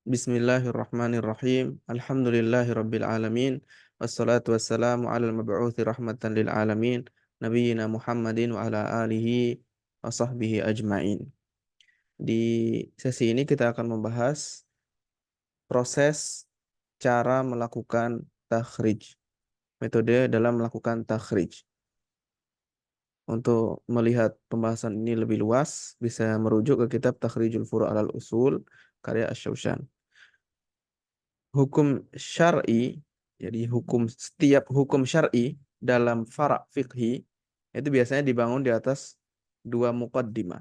Bismillahirrahmanirrahim. Alhamdulillahirabbil alamin. Wassalatu wassalamu ala al-mab'uthi rahmatan lil alamin. Nabiyyina Muhammadin wa ala alihi wa sahbihi ajmain. Di sesi ini kita akan membahas proses cara melakukan takhrij. Metode dalam melakukan takhrij. Untuk melihat pembahasan ini lebih luas, bisa merujuk ke kitab Takhrijul Furu' alal Usul karya Asy-Syaukhan. Hukum syar'i, jadi setiap hukum syar'i dalam fara' fiqhi itu biasanya dibangun di atas dua muqaddimah.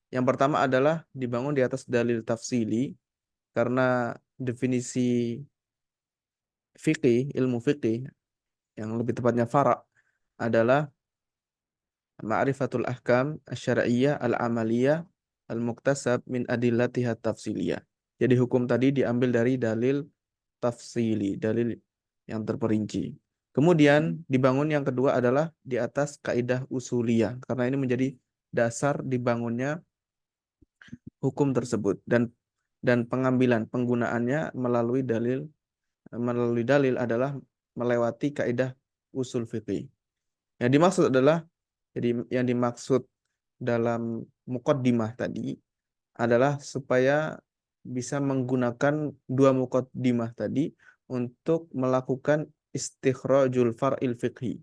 Yang pertama adalah dibangun di atas dalil tafsili, karena definisi ilmu fiqih yang lebih tepatnya fara' adalah ma'rifatul ahkam asy-syar'iyyah al-amaliyah al-muktasab min adillatiha tafsiliyah. Jadi hukum tadi diambil dari dalil tafsili, dalil yang terperinci. Kemudian dibangun yang kedua adalah di atas kaidah usuliyah, karena ini menjadi dasar dibangunnya hukum tersebut, dan pengambilan penggunaannya melalui dalil adalah melewati kaidah usul fiqih. Yang dimaksud adalah, jadi yang dimaksud dalam muqaddimah tadi adalah supaya bisa menggunakan dua muqaddimah tadi untuk melakukan istikhrajul far'il fiqhi,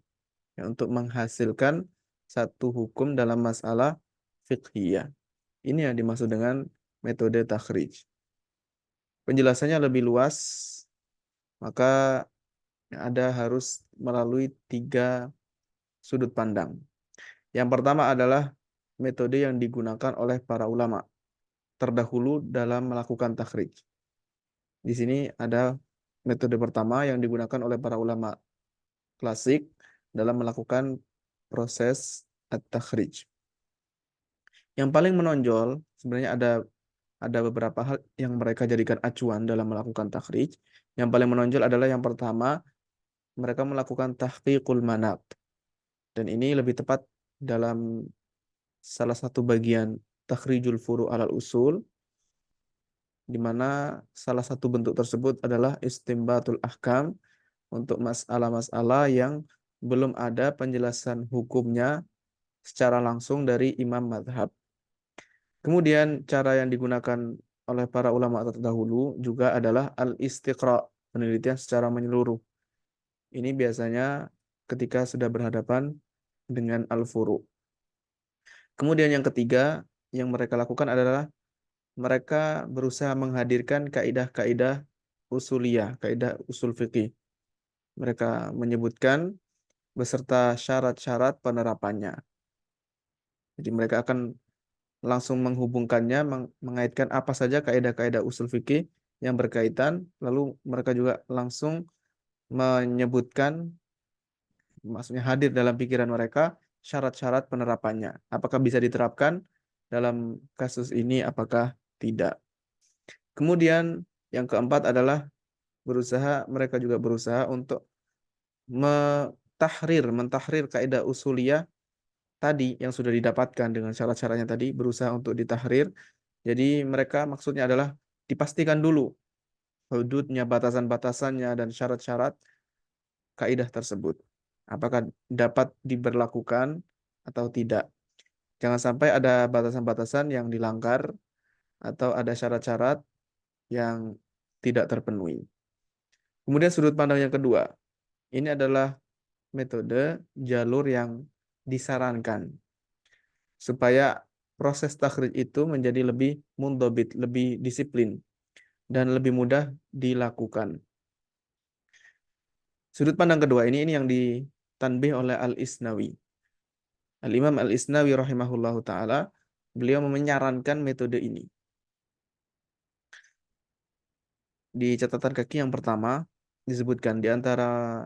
ya, untuk menghasilkan satu hukum dalam masalah fiqhiyah. Ini yang dimaksud dengan metode takhrij. Penjelasannya lebih luas, maka ada harus melalui 3 sudut pandang. Yang pertama adalah metode yang digunakan oleh para ulama terdahulu dalam melakukan takhrij. Di sini ada metode pertama yang digunakan oleh para ulama klasik dalam melakukan proses at-takhrij. Yang paling menonjol sebenarnya ada beberapa hal yang mereka jadikan acuan dalam melakukan takhrij. Yang paling menonjol adalah yang pertama, mereka melakukan tahqiqul manat. Dan ini lebih tepat dalam salah satu bagian takhrijul furu' alal usul, di mana salah satu bentuk tersebut adalah istimbatul ahkam untuk masalah-masalah yang belum ada penjelasan hukumnya secara langsung dari imam madhab. Kemudian cara yang digunakan oleh para ulama terdahulu juga adalah al-istiqra', penelitian secara menyeluruh. Ini biasanya ketika sudah berhadapan dengan al-furu'. Kemudian yang ketiga yang mereka lakukan adalah mereka berusaha menghadirkan kaidah-kaidah usuliyah, kaidah usul fikih. Mereka menyebutkan beserta syarat-syarat penerapannya. Jadi mereka akan langsung menghubungkannya, mengaitkan apa saja kaidah-kaidah usul fikih yang berkaitan, lalu mereka juga langsung menyebutkan, maksudnya hadir dalam pikiran mereka syarat-syarat penerapannya. Apakah bisa diterapkan dalam kasus ini, apakah tidak. Kemudian yang keempat adalah mereka juga berusaha untuk mentahrir kaidah usuliyah tadi yang sudah didapatkan dengan syarat-syaratnya tadi, berusaha untuk ditahrir. Jadi mereka maksudnya adalah dipastikan dulu hududnya, batasan-batasannya, dan syarat-syarat kaidah tersebut. Apakah dapat diberlakukan atau tidak. Jangan sampai ada batasan-batasan yang dilanggar atau ada syarat-syarat yang tidak terpenuhi. Kemudian sudut pandang yang kedua, ini adalah metode jalur yang disarankan supaya proses takhrij itu menjadi lebih mundhabit, lebih disiplin, dan lebih mudah dilakukan. Sudut pandang kedua ini yang ditanbih oleh Al-Isnawi. Al-Imam Al-Isnawi rahimahullahu ta'ala, beliau menyarankan metode ini. Di catatan kaki yang pertama, disebutkan di antara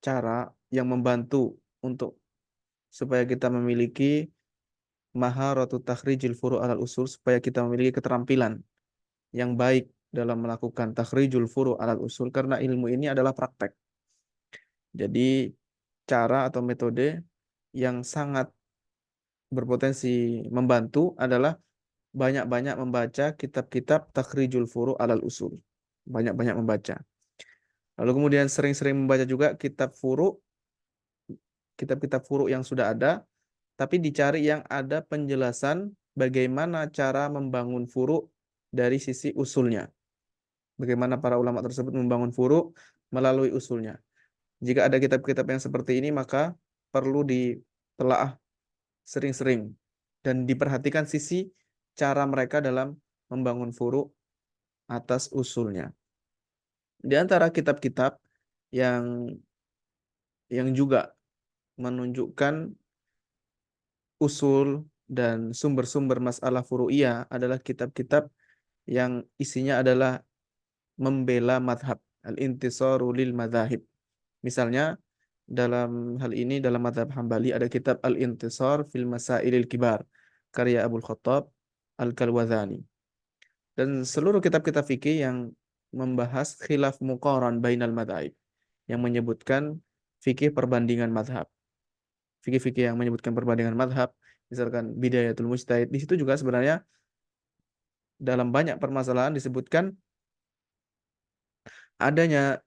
cara yang membantu untuk supaya kita memiliki maharatu takhrijil furu' alal usul, supaya kita memiliki keterampilan yang baik dalam melakukan takhrijul furu' alal usul, karena ilmu ini adalah praktek. Jadi cara atau metode yang sangat berpotensi membantu adalah banyak-banyak membaca kitab-kitab takhrijul furu' alal usul. Banyak-banyak membaca. Lalu kemudian sering-sering membaca juga kitab-kitab furu' yang sudah ada, tapi dicari yang ada penjelasan bagaimana cara membangun furu' dari sisi usulnya. Bagaimana para ulama tersebut membangun furu' melalui usulnya. Jika ada kitab-kitab yang seperti ini, maka perlu ditelaah sering-sering dan diperhatikan sisi cara mereka dalam membangun furu' atas usulnya. Di antara kitab-kitab yang juga menunjukkan usul dan sumber-sumber masalah furu'iyah adalah kitab-kitab yang isinya adalah membela madhab, al-intisaru lil madhahib. Misalnya dalam hal ini dalam madhab Hambali ada kitab Al-Intisar fil Masailil Kibar karya Abul Khattab Al-Kalwazani. Dan seluruh kitab-kitab fikih yang membahas khilaf muqaran bainal madhab, yang menyebutkan fikih perbandingan madhab. Fikih-fikih yang menyebutkan perbandingan madhab, misalkan Bidayatul Mujtahid, di situ juga sebenarnya dalam banyak permasalahan disebutkan adanya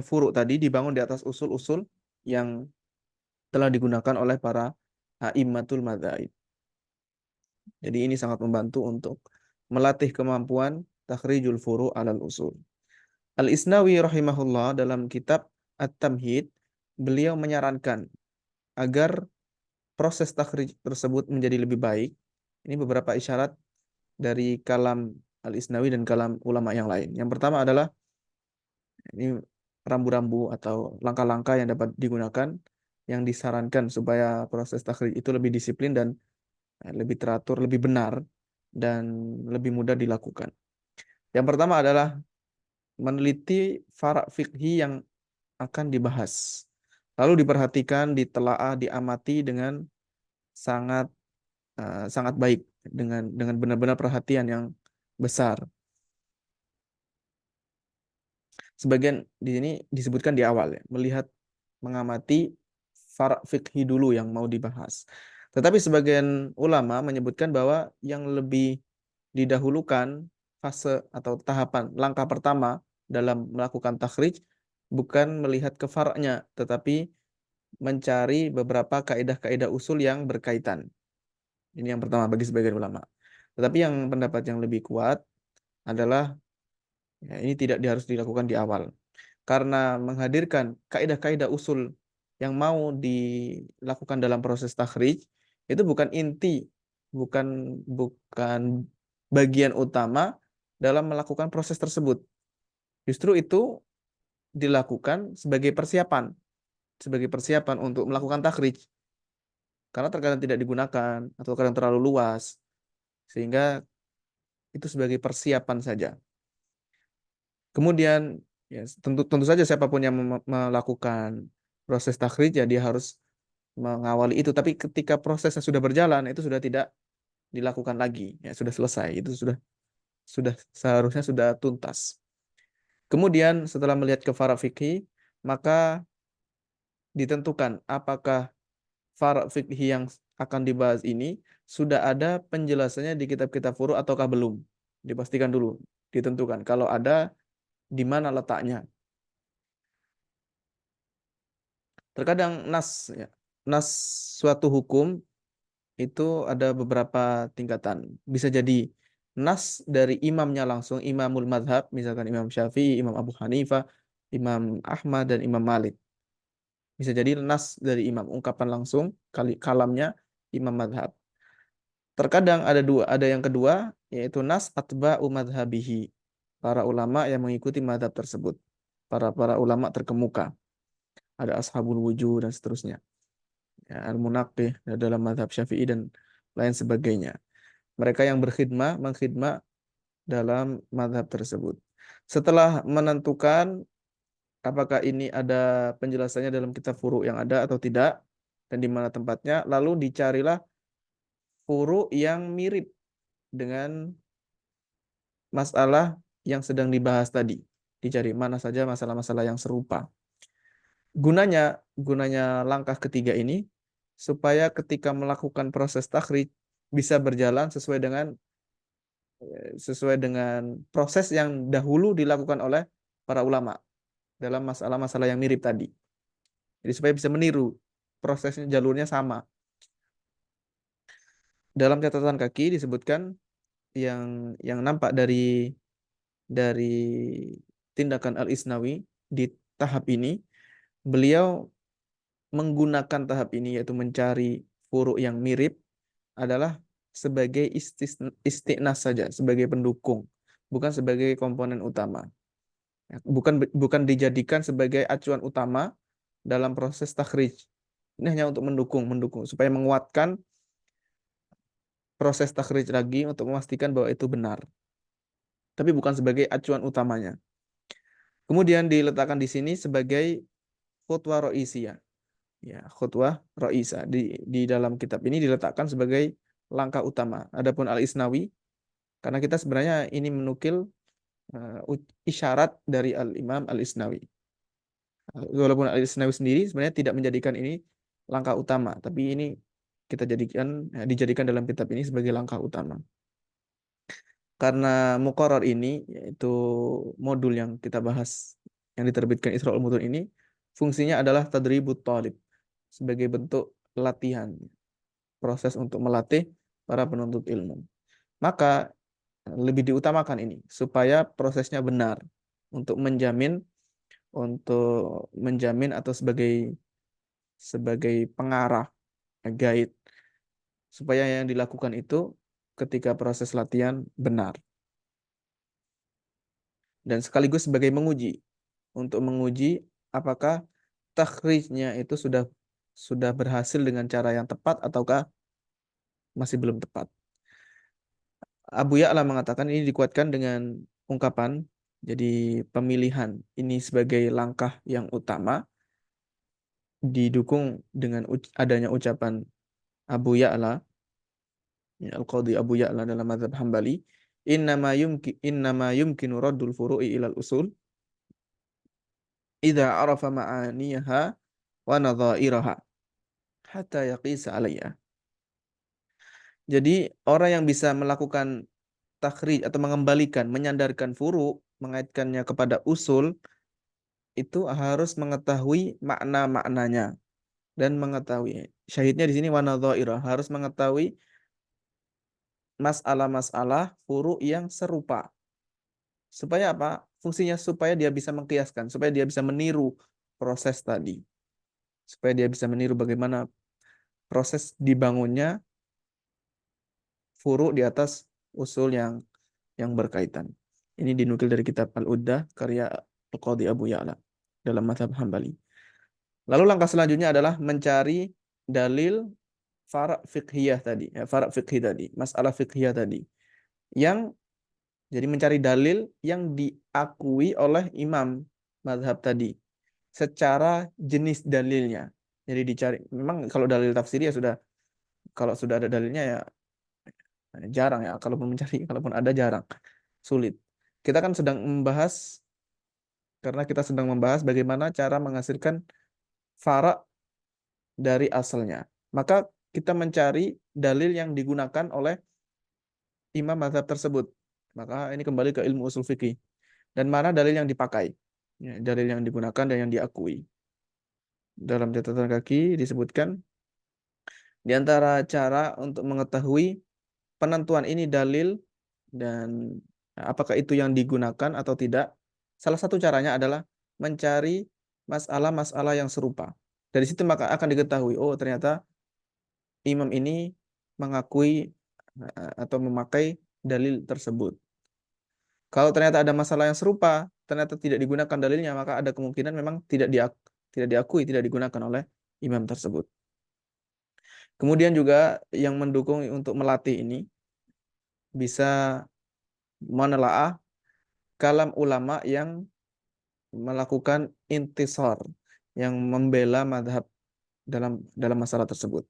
furu' tadi dibangun di atas usul-usul yang telah digunakan oleh para a'immatul madzhab. Jadi ini sangat membantu untuk melatih kemampuan takhrijul furu' alal usul. Al-Isnawi rahimahullah dalam kitab At-Tamhid, beliau menyarankan agar proses takhrij tersebut menjadi lebih baik. Ini beberapa isyarat dari kalam Al-Isnawi dan kalam ulama yang lain. Yang pertama adalah ini rambu-rambu atau langkah-langkah yang dapat digunakan yang disarankan supaya proses takhrij itu lebih disiplin dan lebih teratur, lebih benar dan lebih mudah dilakukan. Yang pertama adalah meneliti fara' fikhi yang akan dibahas. Lalu diperhatikan, ditelaah, diamati dengan sangat sangat baik dengan benar-benar perhatian yang besar. Sebagian di sini disebutkan di awal ya, melihat mengamati fara' fikhi dulu yang mau dibahas. Tetapi sebagian ulama menyebutkan bahwa yang lebih didahulukan fase atau tahapan langkah pertama dalam melakukan takhrij bukan melihat ke far'nya, tetapi mencari beberapa kaidah-kaidah usul yang berkaitan. Ini yang pertama bagi sebagian ulama. Tetapi yang pendapat yang lebih kuat adalah ya, ini tidak harus dilakukan di awal. Karena menghadirkan kaidah-kaidah usul yang mau dilakukan dalam proses takhrij itu bukan inti, bukan bukan bagian utama dalam melakukan proses tersebut. Justru itu dilakukan sebagai persiapan untuk melakukan takhrij. Karena terkadang tidak digunakan atau kadang terlalu luas, sehingga itu sebagai persiapan saja. Kemudian ya tentu saja siapapun yang melakukan proses takhrij ya dia harus mengawali itu. Tapi ketika prosesnya sudah berjalan itu sudah tidak dilakukan lagi, ya sudah selesai, itu sudah seharusnya sudah tuntas. Kemudian setelah melihat ke fara' fikih, maka ditentukan apakah fara' fikih yang akan dibahas ini sudah ada penjelasannya di kitab-kitab furu' ataukah belum. Dipastikan dulu, ditentukan. Kalau ada, di mana letaknya. Terkadang ya, nas suatu hukum itu ada beberapa tingkatan. Bisa jadi nas dari imamnya langsung, imamul madhab, misalkan Imam Syafi'i, Imam Abu Hanifah, Imam Ahmad, dan Imam Malik. Bisa jadi nas dari imam, ungkapan langsung, kalamnya imam madhab. Terkadang ada yang kedua, yaitu nas atba'u madhabihi. Para ulama yang mengikuti madhab tersebut. Para ulama terkemuka. Ada ashabul wujud dan seterusnya. Ya, al-munaqih dalam madhab Syafi'i dan lain sebagainya. Mereka yang mengkhidmah dalam madhab tersebut. Setelah menentukan apakah ini ada penjelasannya dalam kitab furu' yang ada atau tidak, dan di mana tempatnya, lalu dicarilah furu' yang mirip dengan masalah yang sedang dibahas tadi. Dicari mana saja masalah-masalah yang serupa. Gunanya langkah ketiga ini supaya ketika melakukan proses takhrij bisa berjalan sesuai dengan proses yang dahulu dilakukan oleh para ulama dalam masalah-masalah yang mirip tadi. Jadi supaya bisa meniru prosesnya, jalurnya sama. Dalam catatan kaki disebutkan yang nampak dari tindakan Al-Isnawi di tahap ini, beliau menggunakan tahap ini yaitu mencari furuk yang mirip adalah sebagai istiqnas saja, sebagai pendukung, bukan sebagai komponen utama. Ya, bukan dijadikan sebagai acuan utama dalam proses takhrij. Ini hanya untuk mendukung supaya menguatkan proses takhrij lagi untuk memastikan bahwa itu benar. Tapi bukan sebagai acuan utamanya. Kemudian diletakkan di sini sebagai khutwah ro'isiyah. Ya, khutwah ro'isah. Di dalam kitab ini diletakkan sebagai langkah utama. Adapun Al-Isnawi, karena kita sebenarnya ini menukil isyarat dari Al-Imam Al-Isnawi. Walaupun Al-Isnawi sendiri sebenarnya tidak menjadikan ini langkah utama, tapi ini dijadikan dalam kitab ini sebagai langkah utama. Karena muqarrar ini, yaitu modul yang kita bahas, yang diterbitkan Isra Mutun ini, fungsinya adalah tadribut talib, sebagai bentuk latihan, proses untuk melatih para penuntut ilmu. Maka lebih diutamakan ini, supaya prosesnya benar, untuk menjamin atau sebagai pengarah, guide, supaya yang dilakukan itu ketika proses latihan benar. Dan sekaligus sebagai untuk menguji apakah takhrijnya itu sudah berhasil dengan cara yang tepat ataukah masih belum tepat. Abu Ya'la mengatakan ini dikuatkan dengan ungkapan, jadi pemilihan ini sebagai langkah yang utama didukung dengan adanya ucapan Abu Ya'la, ya, Al-Qadhi Abu Ya'la dalam mazhab Hambali, innama yumkinu raddul furu'i ilal usul idza arafa ma'aniha wa nadha'iraha hatta yaqisa 'alayha. Jadi orang yang bisa melakukan takhrij atau menyandarkan furu, mengaitkannya kepada usul, itu harus mengetahui makna-maknanya dan mengetahui syahidnya di sini wa nadha'irah, harus mengetahui masalah-masalah furu yang serupa. Supaya apa? Fungsinya supaya dia bisa mengkiaskan, supaya dia bisa meniru proses tadi. Supaya dia bisa meniru bagaimana proses dibangunnya furu di atas usul yang berkaitan. Ini dinukil dari kitab Al-Uddah karya Al-Qadhi Abu Ya'la dalam mazhab Hambali. Lalu langkah selanjutnya adalah mencari dalil fara' fiqhiyah tadi, fara' fiqhi tadi, masalah fiqhiyah tadi. Jadi mencari dalil yang diakui oleh imam mazhab tadi secara jenis dalilnya. Jadi dicari, memang kalau dalil tafsir ya kalau sudah ada dalilnya ya jarang ya, kalaupun ada jarang, sulit. Kita kan karena kita sedang membahas bagaimana cara menghasilkan fara' dari asalnya. Maka kita mencari dalil yang digunakan oleh imam mazhab tersebut. Maka ini kembali ke ilmu usul fikih. Dan mana dalil yang dipakai. Ya, dalil yang digunakan dan yang diakui. Dalam catatan kaki disebutkan, di antara cara untuk mengetahui penentuan ini dalil dan apakah itu yang digunakan atau tidak, salah satu caranya adalah mencari masalah-masalah yang serupa. Dari situ maka akan diketahui, oh ternyata imam ini mengakui atau memakai dalil tersebut. Kalau ternyata ada masalah yang serupa, ternyata tidak digunakan dalilnya, maka ada kemungkinan memang tidak tidak digunakan oleh imam tersebut. Kemudian juga yang mendukung untuk melatih ini bisa menelaah kalam ulama yang melakukan intisar, yang membela madhab dalam masalah tersebut.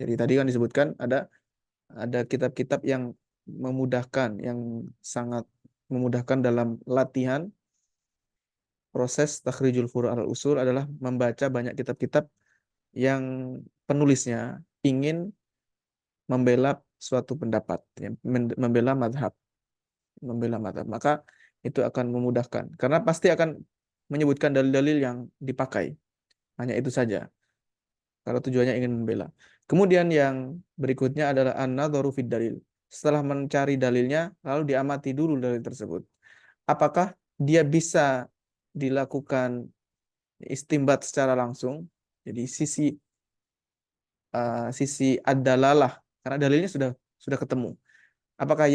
Jadi tadi kan disebutkan ada kitab-kitab yang yang sangat memudahkan dalam latihan proses takhrijul furu' al usul adalah membaca banyak kitab-kitab yang penulisnya ingin membela suatu pendapat, ya, membela madhab, maka itu akan memudahkan karena pasti akan menyebutkan dalil-dalil yang dipakai, hanya itu saja kalau tujuannya ingin membela. Kemudian yang berikutnya adalah an-nadharu fid dalil. Setelah mencari dalilnya, lalu diamati dulu dalil tersebut. Apakah dia bisa dilakukan istimbat secara langsung? Jadi sisi ad-dalalah, karena dalilnya sudah ketemu. Apakah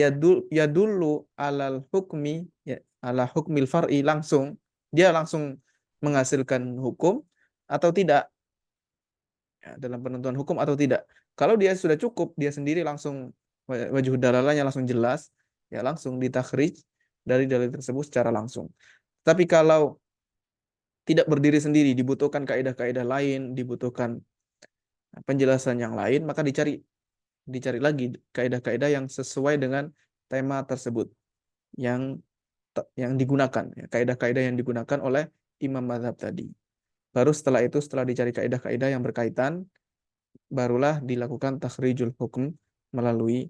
yadullu alal hukmi, ya, ala hukmil far'i, langsung dia langsung menghasilkan hukum atau tidak, ya, dalam penentuan hukum atau tidak. Kalau dia sudah cukup, dia sendiri langsung wajh dalalahnya langsung jelas, ya langsung ditakhrij dari dalil tersebut secara langsung. Tapi kalau tidak berdiri sendiri, dibutuhkan kaidah-kaidah lain, dibutuhkan penjelasan yang lain, maka dicari lagi kaidah-kaidah yang sesuai dengan tema tersebut yang yang digunakan, ya, kaidah-kaidah yang digunakan oleh imam mazhab tadi. Baru setelah itu, setelah dicari kaidah-kaidah yang berkaitan, barulah dilakukan takhrijul hukum melalui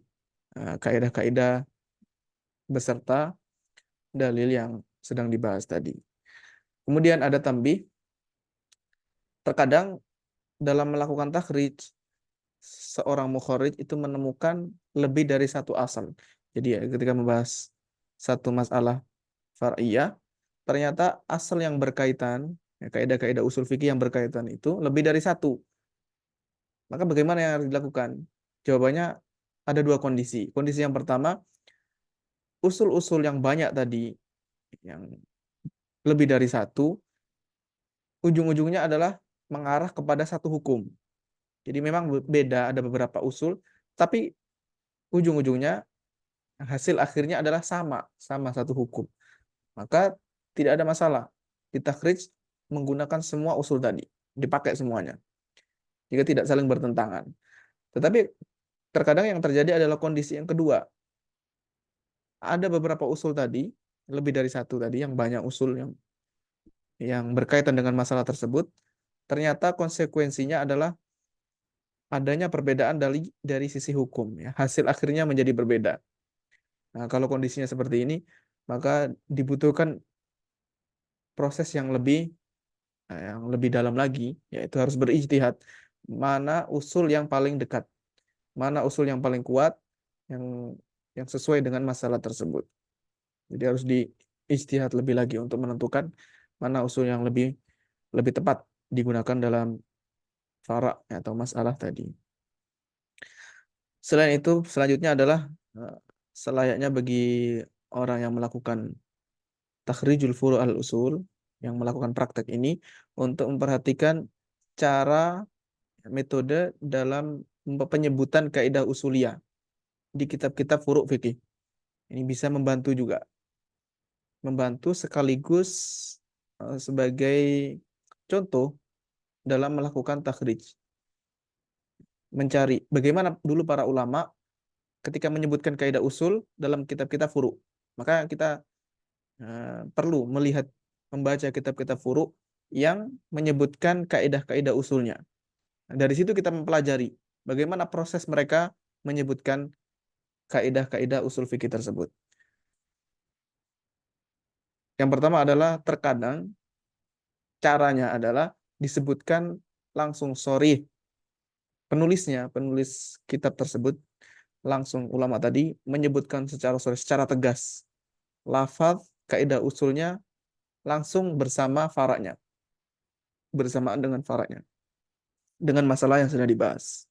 kaidah-kaidah beserta dalil yang sedang dibahas tadi. Kemudian ada tambih, terkadang dalam melakukan takhrij, seorang mukharrij itu menemukan lebih dari satu asal. Jadi ya, ketika membahas satu masalah far'iyah, ternyata asal yang berkaitan, ya, kaidah-kaidah usul fikih yang berkaitan itu lebih dari satu. Maka bagaimana yang harus dilakukan? Jawabannya ada dua kondisi. Kondisi yang pertama, usul-usul yang banyak tadi, yang lebih dari satu, ujung-ujungnya adalah mengarah kepada satu hukum. Jadi memang beda, ada beberapa usul, tapi ujung-ujungnya hasil akhirnya adalah sama satu hukum. Maka tidak ada masalah. Ditakhrij menggunakan semua usul tadi, dipakai semuanya, jika tidak saling bertentangan. Tetapi terkadang yang terjadi adalah kondisi yang kedua. Ada beberapa usul tadi, lebih dari satu tadi, yang banyak usul yang berkaitan dengan masalah tersebut, ternyata konsekuensinya adalah adanya perbedaan dari sisi hukum. Ya. Hasil akhirnya menjadi berbeda. Nah, kalau kondisinya seperti ini, maka dibutuhkan proses yang lebih dalam lagi, yaitu harus berijtihad. Mana usul yang paling dekat, mana usul yang paling kuat, yang sesuai dengan masalah tersebut. Jadi harus diijtihad lebih lagi untuk menentukan mana usul yang lebih tepat digunakan dalam fara' atau masalah tadi. Selain itu, selanjutnya adalah selayaknya bagi orang yang melakukan takhrijul furu' al-usul, yang melakukan praktek ini, untuk memperhatikan cara, metode dalam penyebutan kaidah usuliyah di kitab-kitab furu' fikih. Ini bisa membantu juga. Membantu sekaligus sebagai contoh dalam melakukan takhrij. Mencari bagaimana dulu para ulama ketika menyebutkan kaidah usul dalam kitab-kitab furu'. Maka kita perlu membaca kitab-kitab furu' yang menyebutkan kaidah-kaidah usulnya. Dari situ kita mempelajari bagaimana proses mereka menyebutkan kaidah-kaidah usul fikih tersebut. Yang pertama adalah terkadang caranya adalah disebutkan langsung sorih, penulis kitab tersebut, langsung ulama tadi menyebutkan secara sorih, secara tegas lafaz kaidah usulnya langsung bersamaan dengan fara'nya, dengan masalah yang sudah dibahas.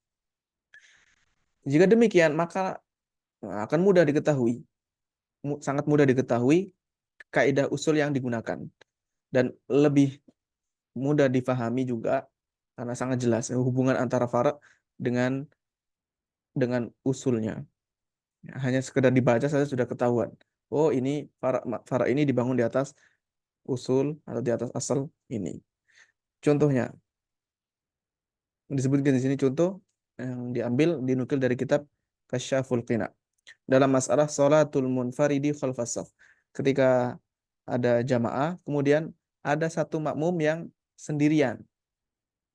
Jika demikian, maka akan sangat mudah diketahui kaidah usul yang digunakan, dan lebih mudah difahami juga karena sangat jelas hubungan antara fara' dengan usulnya. Hanya sekedar dibaca saja sudah ketahuan. Oh, ini fara' ini dibangun di atas usul atau di atas asal ini. Contohnya disebutkan di sini, contoh yang dinukil dari kitab Kasyaful Qina dalam masalah sholatul munfaridi khalfas shaf. Ketika ada jamaah, kemudian ada satu makmum yang sendirian.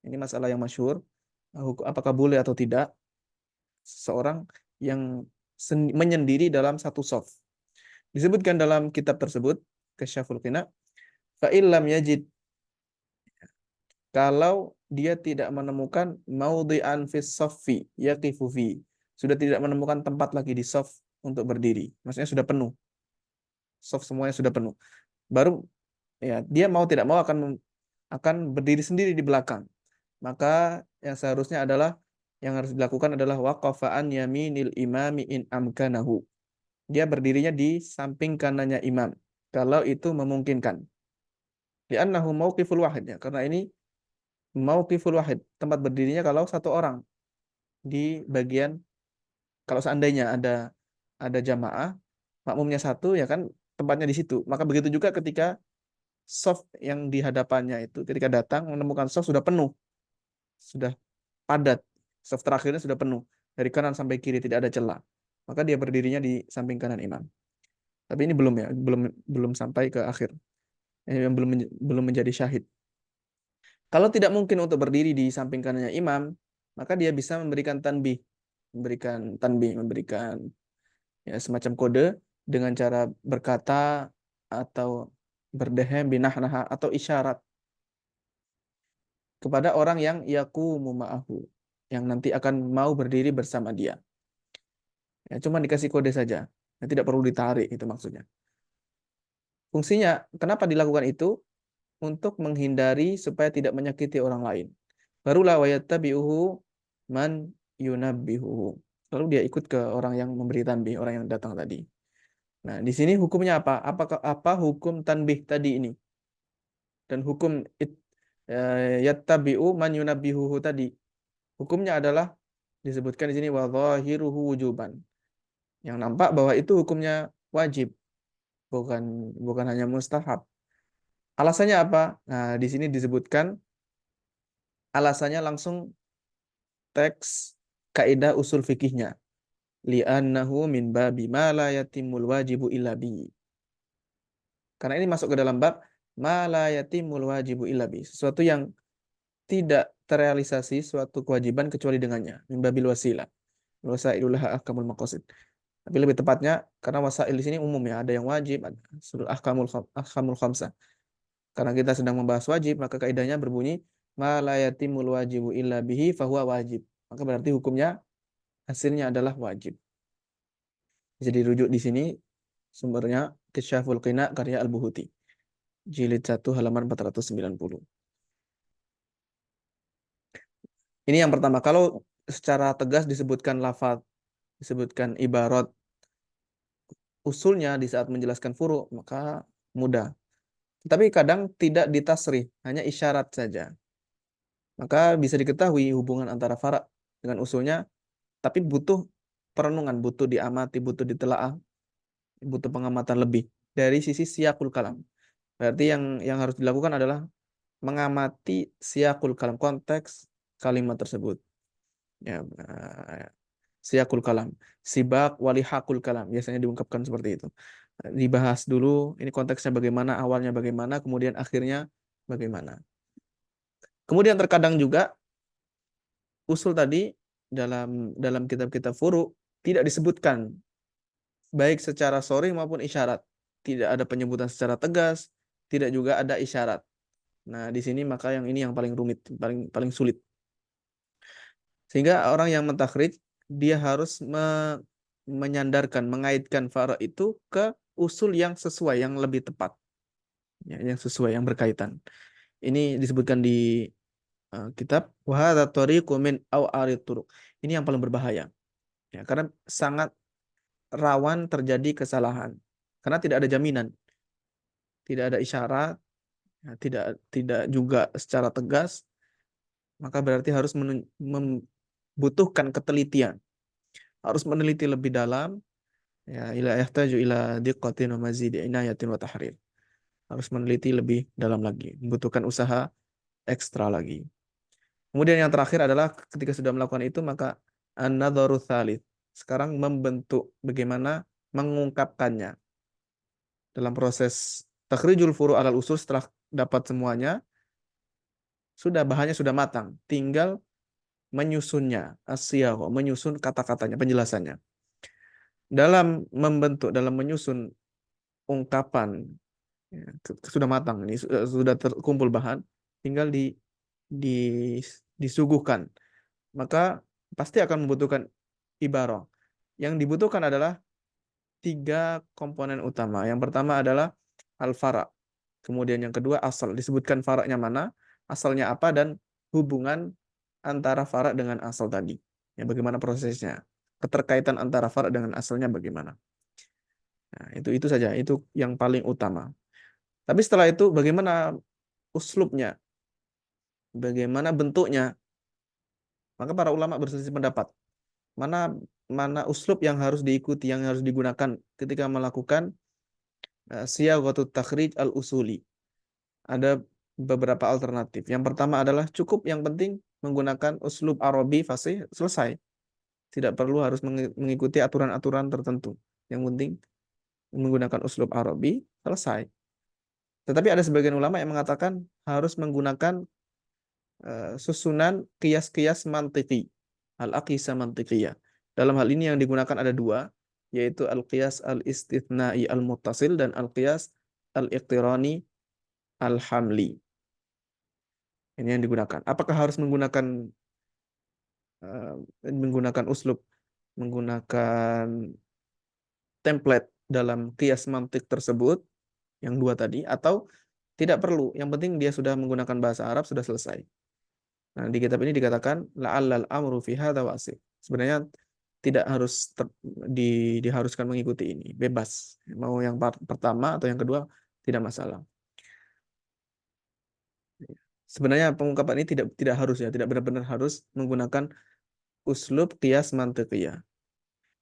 Ini masalah yang masyhur, apakah boleh atau tidak seseorang yang menyendiri dalam satu shaf. Disebutkan dalam kitab tersebut, Kasyaful Qina, fa illam yajid, kalau dia tidak menemukan maudhi'an fis shaffi yaqifu fi, sudah tidak menemukan tempat lagi di shaf untuk berdiri. Maksudnya sudah penuh. Shaf semuanya sudah penuh. Baru ya dia mau tidak mau akan berdiri sendiri di belakang. Maka yang seharusnya adalah yang harus dilakukan adalah waqafa an yaminil imami in amkanahu. Dia berdirinya di samping kanannya imam kalau itu memungkinkan. Li'annahu mauqiful wahid, ya, karena ini mauqiful wahid, tempat berdirinya kalau satu orang di bagian, kalau seandainya ada jamaah, makmumnya satu, ya kan tempatnya di situ. Maka begitu juga ketika soft yang di hadapannya itu ketika datang menemukan soft sudah penuh, sudah padat, soft terakhirnya sudah penuh dari kanan sampai kiri tidak ada celah, maka dia berdirinya di samping kanan imam. Tapi ini belum, ya, belum sampai ke akhir, yang belum menjadi syahid. Kalau tidak mungkin untuk berdiri di samping kanannya imam, maka dia bisa memberikan tanbih, memberikan ya, semacam kode dengan cara berkata atau berdehem binahnaha atau isyarat kepada orang yang yaqumu ma'ahu, yang nanti akan mau berdiri bersama dia. Ya, cuma dikasih kode saja. Ya, tidak perlu ditarik, itu maksudnya. Fungsinya, kenapa dilakukan itu? Untuk menghindari supaya tidak menyakiti orang lain. Barulah wayattabi'uhu man yunabbihuhu. Lalu dia ikut ke orang yang memberi tanbih, orang yang datang tadi. Nah, di sini hukumnya apa? Apa hukum tanbih tadi ini? Dan hukum yattabi'u man yunabbihuhu tadi. Hukumnya adalah disebutkan di sini wa dhahiruhu wujuban. Yang nampak bahwa itu hukumnya wajib, bukan bukan hanya mustahab. Alasannya apa? Nah, di sini disebutkan alasannya langsung teks kaidah usul fikihnya. Li'annahu min babi ma la yatimul wajibu illa bi. Karena ini masuk ke dalam bab ma la yatimul wajibu illa bi. Sesuatu yang tidak terrealisasi suatu kewajiban kecuali dengannya. Min babil wasilah. Wasailullah ahkamul maqasid. Tapi lebih tepatnya karena wasail di sini umum, ya, ada yang wajib, ada ahkamul khamsah. Karena kita sedang membahas wajib, maka kaidahnya berbunyi ma la yatimul wajibu illa bihi fahuwa wajib. Maka berarti hukumnya hasilnya adalah wajib. Jadi rujuk di sini sumbernya Kasyaful Qina karya Al-Buhuti. Jilid 1 halaman 490. Ini yang pertama. Kalau secara tegas disebutkan lafaz, disebutkan ibarat usulnya di saat menjelaskan furu, maka mudah. Tapi kadang tidak ditasrih, hanya isyarat saja. Maka bisa diketahui hubungan antara fara dengan usulnya, tapi butuh perenungan, butuh diamati, butuh ditelaah, butuh pengamatan lebih dari sisi siyakul kalam. Berarti yang harus dilakukan adalah mengamati siyakul kalam, konteks kalimat tersebut. Ya, siyakul kalam, sibak walihakul kalam, biasanya diungkapkan seperti itu. Dibahas dulu ini konteksnya bagaimana, awalnya bagaimana, kemudian akhirnya bagaimana. Kemudian terkadang juga usul tadi dalam kitab-kitab furu tidak disebutkan baik secara sharih maupun isyarat. Tidak ada penyebutan secara tegas, tidak juga ada isyarat. Nah, di sini maka yang ini yang paling rumit, paling sulit. Sehingga orang yang mentakhrij dia harus menyandarkan, mengaitkan fara itu ke usul yang sesuai, yang lebih tepat. Ya, yang sesuai, yang berkaitan. Ini disebutkan di kitab wa hadza tariqu min arid turuq. Ini yang paling berbahaya. Ya, karena sangat rawan terjadi kesalahan. Karena tidak ada jaminan. Tidak ada isyarat, ya, tidak juga secara tegas, maka berarti harus membutuhkan ketelitian. Harus meneliti lebih dalam, ya, ila yahtaju ila diqqatin wa mazidi inayatin wa tahrir. Harus meneliti lebih dalam lagi, membutuhkan usaha ekstra lagi. Kemudian yang terakhir adalah ketika sudah melakukan itu, maka an-nadharu tsalits. Sekarang membentuk bagaimana mengungkapkannya. Dalam proses takhrijul furu' alal usul, setelah dapat semuanya, sudah bahannya sudah matang, tinggal menyusunnya, menyusun kata-katanya, penjelasannya. dalam membentuk, dalam menyusun ungkapan, ya, sudah matang ini, sudah terkumpul bahan, tinggal di disuguhkan, maka pasti akan membutuhkan ibarah. Yang dibutuhkan adalah tiga komponen utama. Yang pertama adalah al-fara. Kemudian yang kedua asal. Disebutkan faraknya mana, asalnya apa, dan hubungan antara farak dengan asal tadi. Ya, bagaimana prosesnya. Keterkaitan antara farak dengan asalnya bagaimana. Nah, itu saja. Itu yang paling utama. Tapi setelah itu bagaimana uslubnya, bagaimana bentuknya, maka para ulama berselisih pendapat. Mana mana uslub yang harus diikuti, yang harus digunakan ketika melakukan siyaghatut takhrij al-usuli. Ada beberapa alternatif. Yang pertama adalah cukup, yang penting menggunakan uslub Arabi fasih, selesai. Tidak perlu harus mengikuti aturan-aturan tertentu. Yang penting menggunakan uslub Arabi, selesai. Tetapi ada sebagian ulama yang mengatakan harus menggunakan susunan kias-kias mantiki, al-aqisa mantiqiyah. Dalam hal ini yang digunakan ada dua, yaitu al-qiyas al-istithnai al-muttasil dan al-qiyas al-iqtirani al-hamli. Ini yang digunakan. Apakah harus menggunakan uslub, menggunakan template dalam qiyas mantik tersebut, yang dua tadi, atau tidak perlu, yang penting dia sudah menggunakan bahasa Arab, sudah selesai. Nah, di kitab ini dikatakan la'allal amru fi hadza wasif. Sebenarnya tidak harus diharuskan mengikuti ini, bebas. Mau yang pertama atau yang kedua tidak masalah. Sebenarnya pengungkapan ini tidak harus, ya, tidak benar-benar harus menggunakan uslub qiyas mantiqiyah.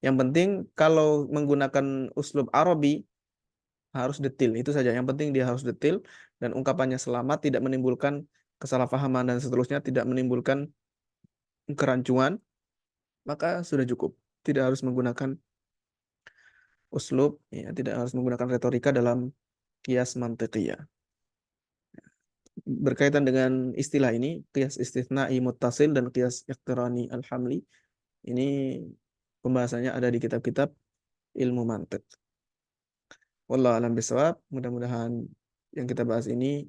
Yang penting kalau menggunakan uslub Arabi harus detil, itu saja. Yang penting dia harus detil dan ungkapannya selamat, tidak menimbulkan kesalahpahaman dan seterusnya, tidak menimbulkan kerancuan, maka sudah cukup. Tidak harus menggunakan uslub, ya, tidak harus menggunakan retorika dalam qiyas mantiqiyah. Berkaitan dengan istilah ini, qiyas istitsna'i muttasil dan qiyas iqtirani al-hamli, ini pembahasannya ada di kitab-kitab ilmu mantiq. Wallahu a'lam bishawab. Mudah-mudahan yang kita bahas ini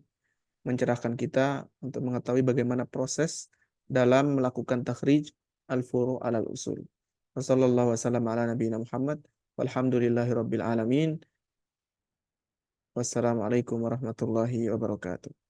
mencerahkan kita untuk mengetahui bagaimana proses dalam melakukan takhrij al-furu' alal usul. Wassallallahu wasallam ala nabiyina Muhammad walhamdulillahi rabbil alamin. Wassalamualaikum warahmatullahi wabarakatuh.